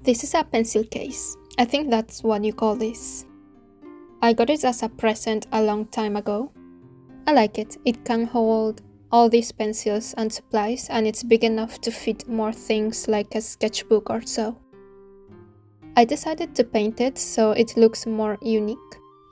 This is a pencil case. I think that's what you call this. I got it as a present a long time ago. I like it. It can hold all these pencils and supplies, and it's big enough to fit more things like a sketchbook or so. I decided to paint it so it looks more unique.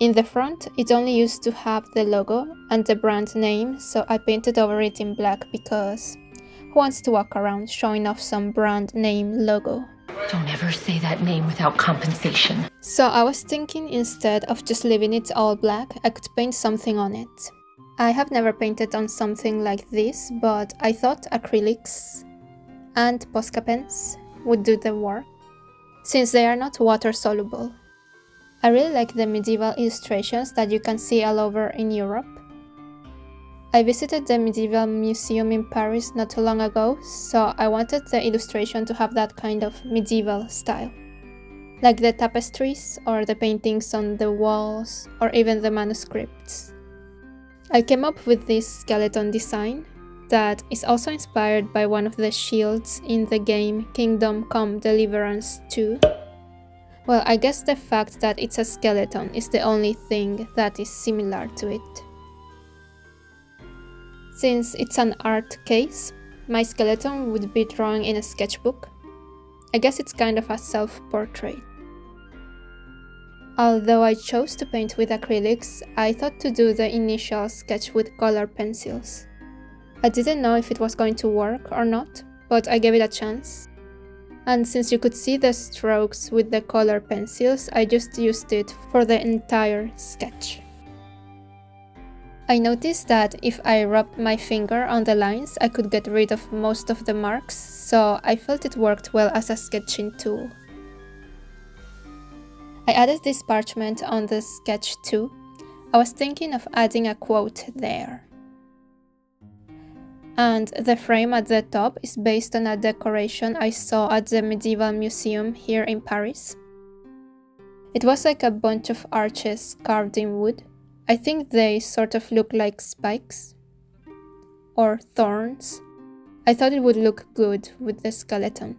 In the front, it only used to have the logo and the brand name, so I painted over it in black because who wants to walk around showing off some brand name logo? Don't ever say that name without compensation. So I was thinking instead of just leaving it all black, I could paint something on it. I have never painted on something like this, but I thought acrylics and Posca pens would do the work, since they are not water soluble. I really like the medieval illustrations that you can see all over in Europe. I visited the Medieval Museum in Paris not too long ago, so I wanted the illustration to have that kind of medieval style. Like the tapestries or the paintings on the walls or even the manuscripts. I came up with this skeleton design that is also inspired by one of the shields in the game Kingdom Come Deliverance 2. Well, I guess the fact that it's a skeleton is the only thing that is similar to it. Since it's an art case, my skeleton would be drawn in a sketchbook. I guess it's kind of a self-portrait. Although I chose to paint with acrylics, I thought to do the initial sketch with color pencils. I didn't know if it was going to work or not, but I gave it a chance. And since you could see the strokes with the color pencils, I just used it for the entire sketch. I noticed that if I rubbed my finger on the lines, I could get rid of most of the marks, so I felt it worked well as a sketching tool. I added this parchment on the sketch too. I was thinking of adding a quote there. And the frame at the top is based on a decoration I saw at the Medieval Museum here in Paris. It was like a bunch of arches carved in wood. I think they sort of look like spikes or thorns. I thought it would look good with the skeleton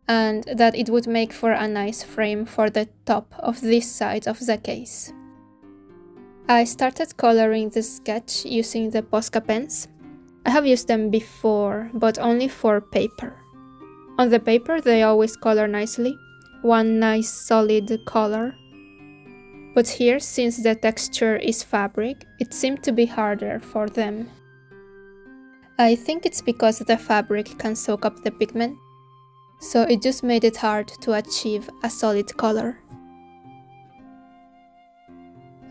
and that it would make for a nice frame for the top of this side of the case. I started coloring the sketch using the Posca pens. I have used them before, but only for paper. On the paper they always color nicely, one nice solid color. But here, since the texture is fabric, it seemed to be harder for them. I think it's because the fabric can soak up the pigment, so it just made it hard to achieve a solid color.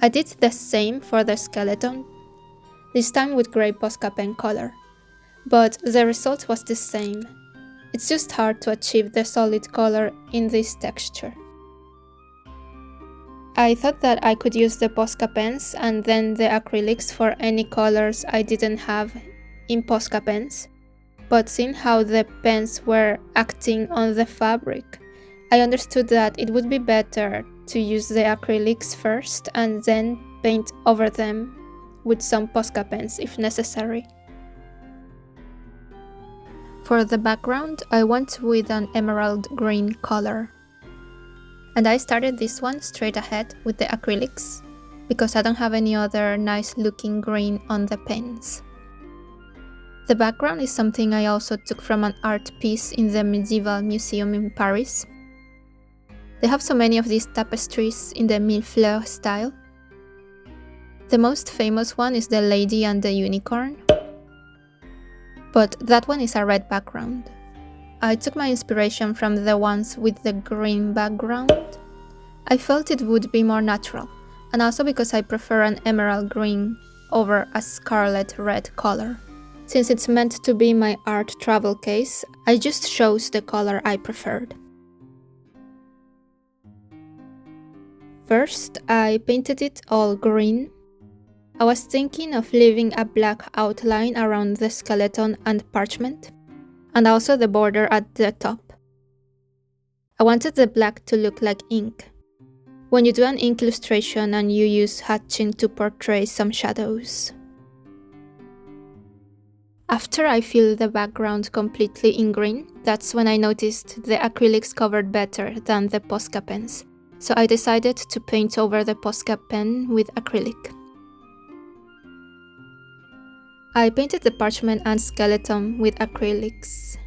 I did the same for the skeleton, this time with grey Posca pen color, but the result was the same. It's just hard to achieve the solid color in this texture. I thought that I could use the Posca pens and then the acrylics for any colors I didn't have in Posca pens, but seeing how the pens were acting on the fabric, I understood that it would be better to use the acrylics first and then paint over them with some Posca pens if necessary. For the background, I went with an emerald green color. And I started this one straight ahead with the acrylics, because I don't have any other nice looking green on the pens. The background is something I also took from an art piece in the Medieval Museum in Paris. They have so many of these tapestries in the mille fleurs style. The most famous one is the Lady and the Unicorn, but that one is a red background. I took my inspiration from the ones with the green background. I felt it would be more natural, and also because I prefer an emerald green over a scarlet red color. Since it's meant to be my art travel case, I just chose the color I preferred. First, I painted it all green. I was thinking of leaving a black outline around the skeleton and parchment, and also the border at the top. I wanted the black to look like ink. When you do an ink illustration and you use hatching to portray some shadows. After I fill the background completely in green, That's when I noticed the acrylics covered better than the Posca pens, so I decided to paint over the Posca pen with acrylic. I painted the parchment and skeleton with acrylics.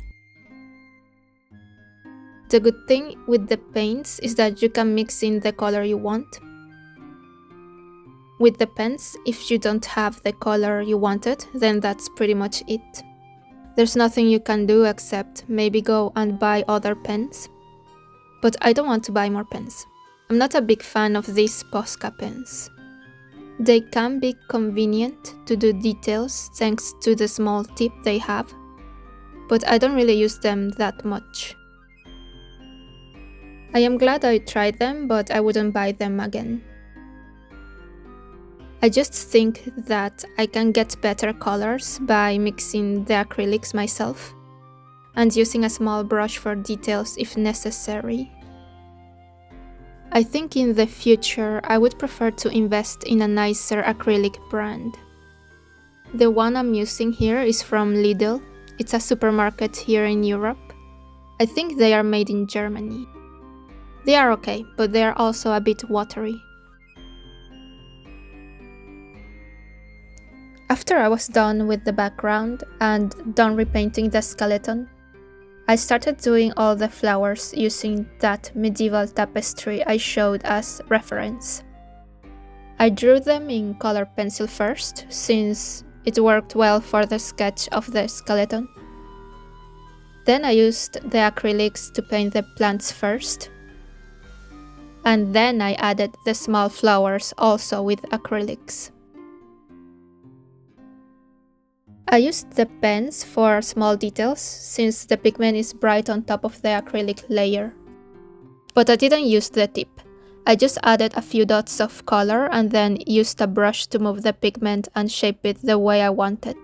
The good thing with the paints is that you can mix in the color you want. With the pens, if you don't have the color you wanted, then that's pretty much it. There's nothing you can do except maybe go and buy other pens. But I don't want to buy more pens. I'm not a big fan of these Posca pens. They can be convenient to do details thanks to the small tip they have, but I don't really use them that much. I am glad I tried them, but I wouldn't buy them again. I just think that I can get better colors by mixing the acrylics myself and using a small brush for details if necessary. I think in the future I would prefer to invest in a nicer acrylic brand. The one I'm using here is from Lidl. It's a supermarket here in Europe. I think they are made in Germany. They are okay, but they are also a bit watery. After I was done with the background and done repainting the skeleton, I started doing all the flowers using that medieval tapestry I showed as reference. I drew them in color pencil first, since it worked well for the sketch of the skeleton. Then I used the acrylics to paint the plants first, and then I added the small flowers also with acrylics. I used the pens for small details, since the pigment is bright on top of the acrylic layer. But I didn't use the tip. I just added a few dots of color and then used a brush to move the pigment and shape it the way I wanted.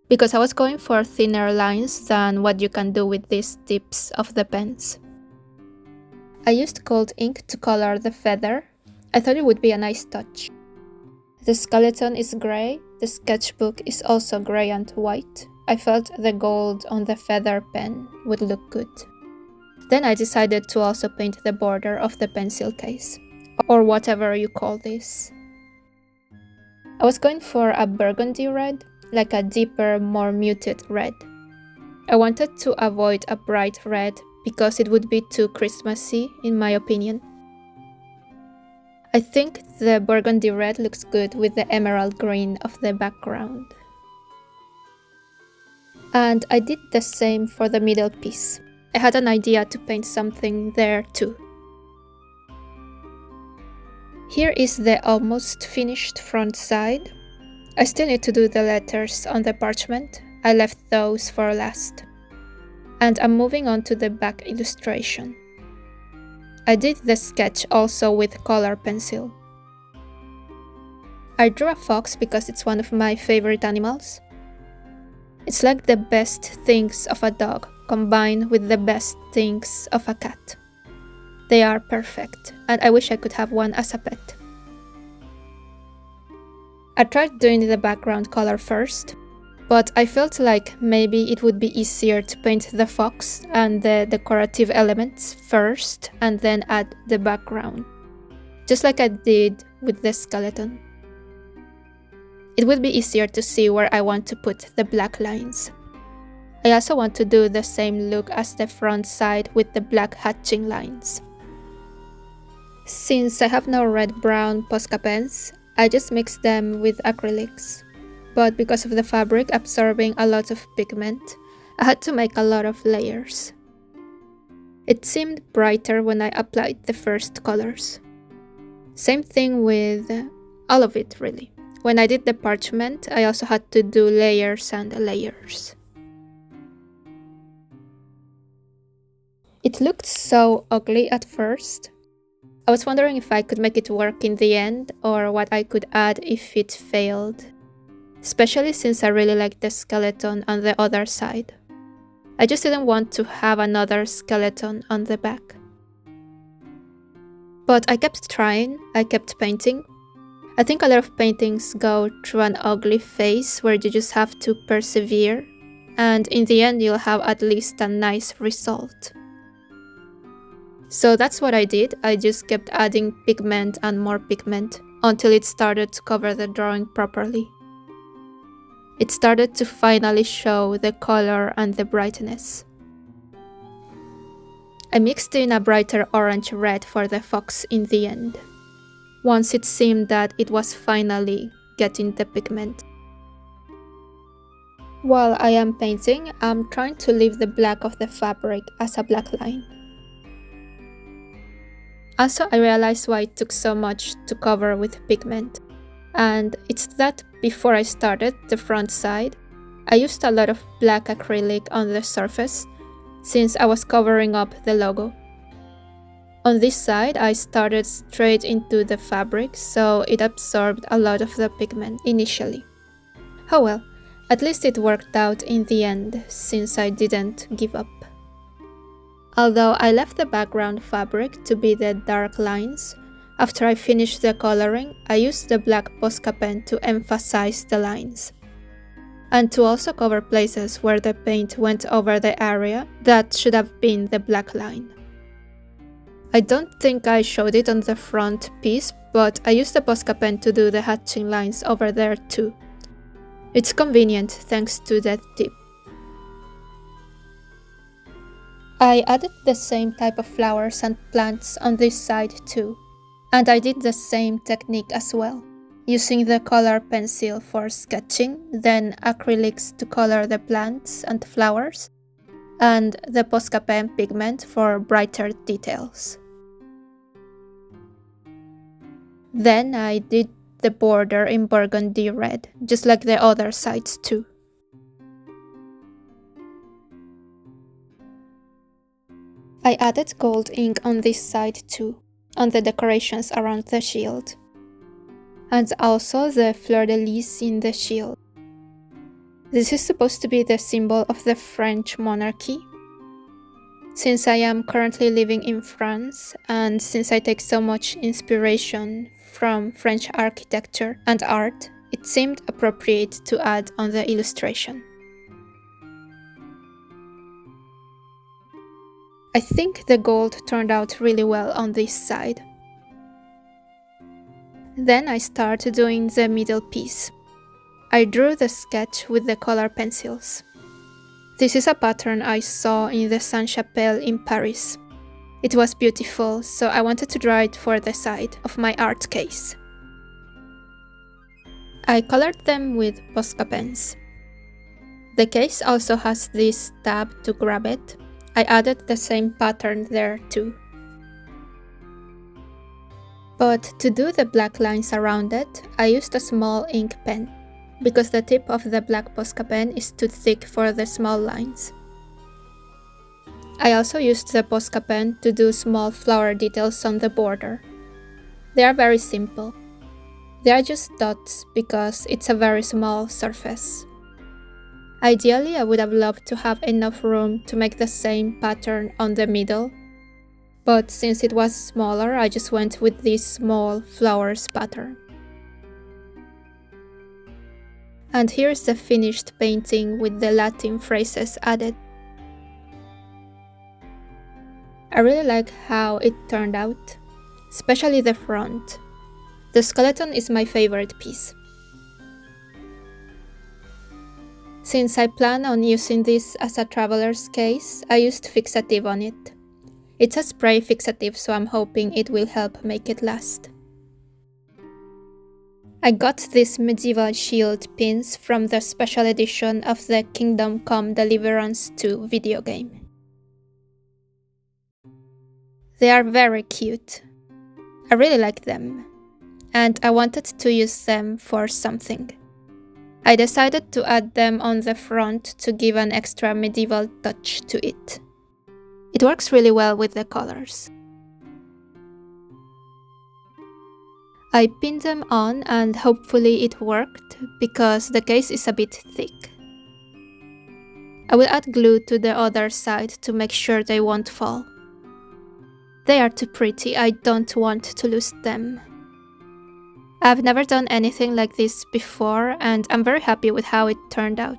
Because I was going for thinner lines than what you can do with these tips of the pens. I used gold ink to color the feather. I thought it would be a nice touch. The skeleton is grey, the sketchbook is also grey and white. I felt the gold on the feather pen would look good. Then I decided to also paint the border of the pencil case, or whatever you call this. I was going for a burgundy red, like a deeper, more muted red. I wanted to avoid a bright red because it would be too Christmassy, in my opinion. I think the burgundy red looks good with the emerald green of the background. And I did the same for the middle piece. I had an idea to paint something there too. Here is the almost finished front side. I still need to do the letters on the parchment. I left those for last. And I'm moving on to the back illustration. I did the sketch also with color pencil. I drew a fox because it's one of my favorite animals. It's like the best things of a dog combined with the best things of a cat. They are perfect, and I wish I could have one as a pet. I tried doing the background color first, but I felt like maybe it would be easier to paint the fox and the decorative elements first and then add the background, just like I did with the skeleton. It would be easier to see where I want to put the black lines. I also want to do the same look as the front side with the black hatching lines. Since I have no red-brown Posca pens, I just mix them with acrylics. But because of the fabric absorbing a lot of pigment, I had to make a lot of layers. It seemed brighter when I applied the first colors. Same thing with all of it, really. When I did the parchment, I also had to do layers and layers. It looked so ugly at first. I was wondering if I could make it work in the end, or what I could add if it failed. Especially since I really liked the skeleton on the other side. I just didn't want to have another skeleton on the back. But I kept trying, I kept painting. I think a lot of paintings go through an ugly phase where you just have to persevere. and in the end you'll have at least a nice result. So that's what I did. I just kept adding pigment and more pigment until it started to cover the drawing properly. It started to finally show the color and the brightness. I mixed in a brighter orange-red for the fox in the end, once it seemed that it was finally getting the pigment. While I am painting, I'm trying to leave the black of the fabric as a black line. Also, I realized why it took so much to cover with pigment, and it's that before I started the front side, I used a lot of black acrylic on the surface since I was covering up the logo. On this side, I started straight into the fabric, so it absorbed a lot of the pigment initially. Oh well, at least it worked out in the end, since I didn't give up. Although I left the background fabric to be the dark lines, after I finished the coloring, I used the black Posca pen to emphasize the lines, and to also cover places where the paint went over the area that should have been the black line. I don't think I showed it on the front piece, but I used the Posca pen to do the hatching lines over there too. It's convenient thanks to that tip. I added the same type of flowers and plants on this side too, and I did the same technique as well, using the color pencil for sketching, then acrylics to color the plants and flowers, and the Posca pen pigment for brighter details. Then I did the border in burgundy red, just like the other sides too. I added gold ink on this side too, on the decorations around the shield, and also the fleur-de-lis in the shield. This is supposed to be the symbol of the French monarchy. Since I am currently living in France, and since I take so much inspiration from French architecture and art, it seemed appropriate to add on the illustration. I think the gold turned out really well on this side. Then I started doing the middle piece. I drew the sketch with the color pencils. This is a pattern I saw in the Sainte-Chapelle in Paris. It was beautiful, so I wanted to draw it for the side of my art case. I colored them with Posca pens. The case also has this tab to grab it. I added the same pattern there too. But to do the black lines around it, I used a small ink pen, because the tip of the black Posca pen is too thick for the small lines. I also used the Posca pen to do small flower details on the border. They are very simple. They are just dots because it's a very small surface. Ideally, I would have loved to have enough room to make the same pattern on the middle, but since it was smaller, I just went with this small flowers pattern. And here's the finished painting with the Latin phrases added. I really like how it turned out, especially the front. The skeleton is my favorite piece. Since I plan on using this as a traveler's case, I used fixative on it. It's a spray fixative, so I'm hoping it will help make it last. I got these medieval shield pins from the special edition of the Kingdom Come Deliverance 2 video game. They are very cute. I really like them, and I wanted to use them for something. I decided to add them on the front to give an extra medieval touch to it. It works really well with the colors. I pinned them on and hopefully it worked because the case is a bit thick. I will add glue to the other side to make sure they won't fall. They are too pretty, I don't want to lose them. I've never done anything like this before and I'm very happy with how it turned out.